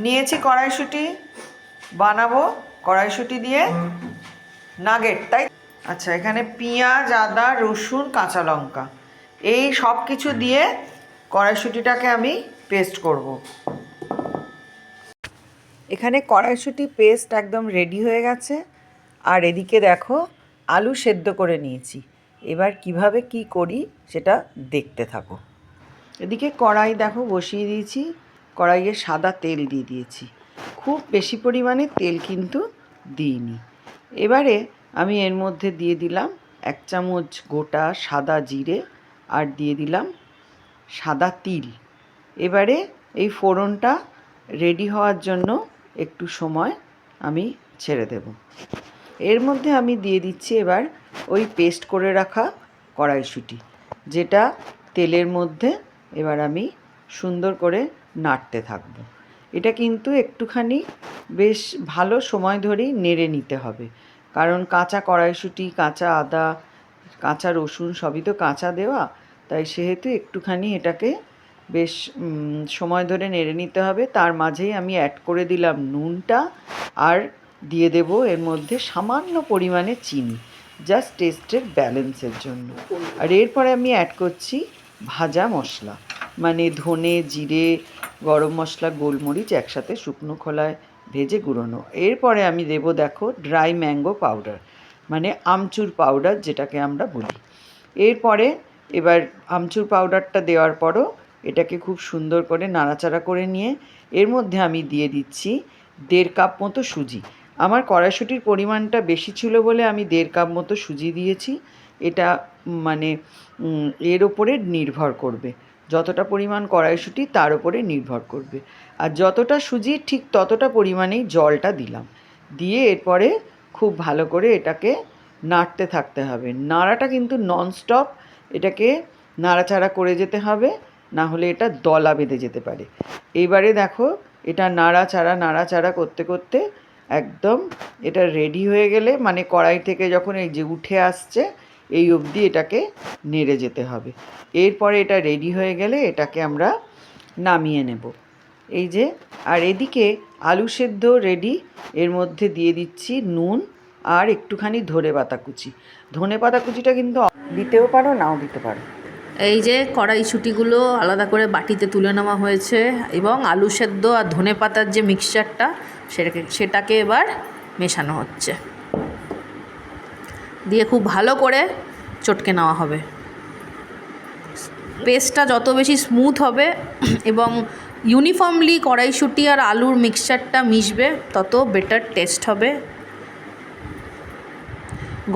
নিয়েছি কড়াইশুঁটি, বানাবো কড়াইশুঁটি দিয়ে নাগেট, তাই? আচ্ছা, এখানে পেঁয়াজ, আদা, রসুন, কাঁচা লঙ্কা এই সব কিছু দিয়ে কড়াইশুঁটিটাকে আমি পেস্ট করব। এখানে কড়াইশুঁটি পেস্ট একদম রেডি হয়ে গেছে। আর এদিকে দেখো আলু সেদ্ধ করে নিয়েছি। এবার কিভাবে কি করি সেটা দেখতে থাকো। এদিকে কড়াই দেখো বসিয়ে দিয়েছি, কড়াইয়ে সাদা তেল দিয়ে দিয়েছি। খুব বেশি পরিমাণে তেল কিন্তু দিইনি। এবারে আমি এর মধ্যে দিয়ে দিলাম 1 চামচ গোটা সাদা জিরে আর দিয়ে দিলাম সাদা তিল। এবারে এই ফোড়নটা রেডি হওয়ার জন্য একটু সময় আমি ছেড়ে দেব। এর মধ্যে আমি দিয়ে দিচ্ছি এবার ওই পেস্ট করে রাখা কড়াইশুঁটি, যেটা তেলের মধ্যে এবার আমি সুন্দর করে নাড়তে থাকবো। এটা কিন্তু একটুখানি বেশ ভালো সময় ধরেই নেড়ে নিতে হবে, কারণ কাঁচা কড়াইশুঁটি, কাঁচা আদা, কাঁচা রসুন সবই তো কাঁচা দেওয়া, তাই সেহেতু একটুখানি এটাকে বেশ সময় ধরে নেড়ে নিতে হবে। তার মাঝেই আমি অ্যাড করে দিলাম নুনটা, আর দিয়ে দেব এর মধ্যে সামান্য পরিমাণে চিনি, জাস্ট টেস্টের ব্যালেন্সের জন্য। আর এরপরে আমি অ্যাড করছি ভাজা মশলা, মানে ধনে, জিরে, গরম মশলা, গোলমরিচ একসাথে শুকনো খোলায় ভেজে গুঁড়োনো। এরপরে আমি দেব দেখো ড্রাই ম্যাঙ্গো পাউডার, মানে আমচুর পাউডার যেটাকে আমরা বলি। এরপরে এবার আমচুর পাউডারটা দেওয়ার পরও এটাকে খুব সুন্দর করে নাড়াচাড়া করে নিয়ে এর মধ্যে আমি দিয়ে দিচ্ছি 1.5 কাপ মতো সুজি। আমার কড়াইশুঁটির পরিমাণটা বেশি ছিল বলে আমি 1.5 কাপ মতো সুজি দিয়েছি। এটা মানে এর ওপরে নির্ভর করবে, যতটা পরিমাণ কড়াইশুঁটি তার উপরে নির্ভর করবে। আর যতটা সুজি ঠিক ততটা পরিমাণেই জলটা দিলাম। দিয়ে এরপরে খুব ভালো করে এটাকে নাড়তে থাকতে হবে। নাড়াটা কিন্তু ননস্টপ এটাকে নাড়াচাড়া করে যেতে হবে, না হলে এটা দলা বেঁধে যেতে পারে। এবারে দেখো এটা নাড়াচাড়া করতে করতে একদম এটা রেডি হয়ে গেলে, মানে কড়াই থেকে যখন এই যে উঠে আসছে এই অবধি এটাকে নেড়ে যেতে হবে। এরপরে এটা রেডি হয়ে গেলে এটাকে আমরা নামিয়ে নেব। এই যে, আর এদিকে আলু সেদ্ধ রেডি। এর মধ্যে দিয়ে দিচ্ছি নুন আর একটুখানি ধনেপাতা কুচি। ধনেপাতা কুচিটা কিন্তু দিতেও পারো, নাও দিতে পারো। এই যে কড়াইশুঁটিগুলো আলাদা করে বাটিতে তুলে নেওয়া হয়েছে এবং আলু সেদ্ধ আর ধনেপাতার যে মিক্সচারটা সেটাকে এবার মেশানো হচ্ছে, দিয়ে খুব ভালো করে চটকে নেওয়া হবে। পেস্টটা যত বেশি স্মুথ হবে এবং ইউনিফর্মলি কড়াইশুঁটি আর আলুর মিক্সচারটা মিশবে তত বেটার টেস্ট হবে।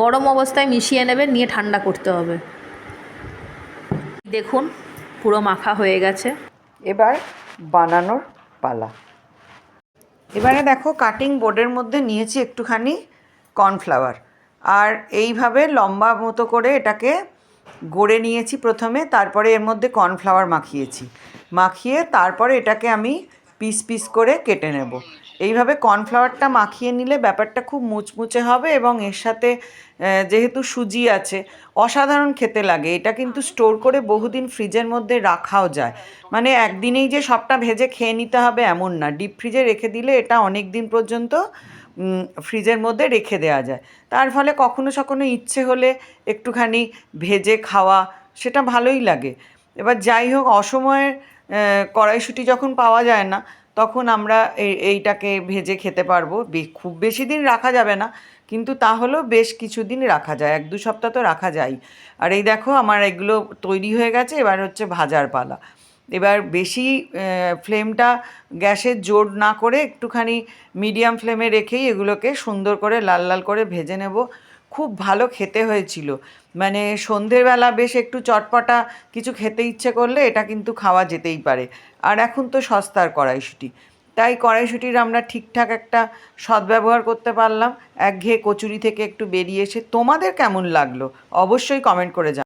গরম অবস্থায় মিশিয়ে নেবে, নিয়ে ঠান্ডা করতে হবে। দেখুন পুরো মাখা হয়ে গেছে। এবার বানানোর পালা। এবারে দেখো কাটিং বোর্ডের মধ্যে নিয়েছি একটুখানি কর্নফ্লাওয়ার, আর এইভাবে লম্বা মতো করে এটাকে গড়ে নিয়েছি প্রথমে, তারপরে এর মধ্যে কর্নফ্লাওয়ার মাখিয়ে তারপরে এটাকে আমি পিস পিস করে কেটে নেব। এইভাবে কর্নফ্লাওয়ারটা মাখিয়ে নিলে ব্যাপারটা খুব মুচমুচে হবে, এবং এর সাথে যেহেতু সুজি আছে অসাধারণ খেতে লাগে। এটা কিন্তু স্টোর করে বহুদিন ফ্রিজের মধ্যে রাখাও যায়, মানে একদিনেই যে সবটা ভেজে খেয়ে নিতে হবে এমন না। ডিপ ফ্রিজে রেখে দিলে এটা অনেক দিন পর্যন্ত ফ্রিজের মধ্যে রেখে দেওয়া যায়। তার ফলে কখনো সখনো ইচ্ছে হলে একটুখানি ভেজে খাওয়া, সেটা ভালোই লাগে। এবার যাই হোক, অসময়ে কড়াইশুঁটি যখন পাওয়া যায় না তখন আমরা এইটাকে ভেজে খেতে পারবো। খুব বেশি দিন রাখা যাবে না, কিন্তু তাহলেও বেশ কিছুদিন রাখা যায়, 1-2 সপ্তাহ তো রাখা যায়। আর এই দেখো আমার এগুলো তৈরি হয়ে গেছে। এবার হচ্ছে ভাজার পালা। এবার বেশি ফ্লেমটা গ্যাসের জোর না করে একটুখানি মিডিয়াম ফ্লেমে রেখেই এগুলোকে সুন্দর করে লাল লাল করে ভেজে নেব। খুব ভালো খেতে হয়েছিল, মানে সন্ধেবেলা বেশ একটু চটপটা কিছু খেতে ইচ্ছে করলে এটা কিন্তু খাওয়া যেতেই পারে। আর এখন তো সস্তার কড়াইশুঁটি, তাই কড়াইশুঁটির আমরা ঠিকঠাক একটা সদ্ব্যবহার করতে পারলাম। একঘেয়ে কচুরি থেকে একটু বেরিয়ে এসে তোমাদের কেমন লাগলো অবশ্যই কমেন্ট করে জানাও।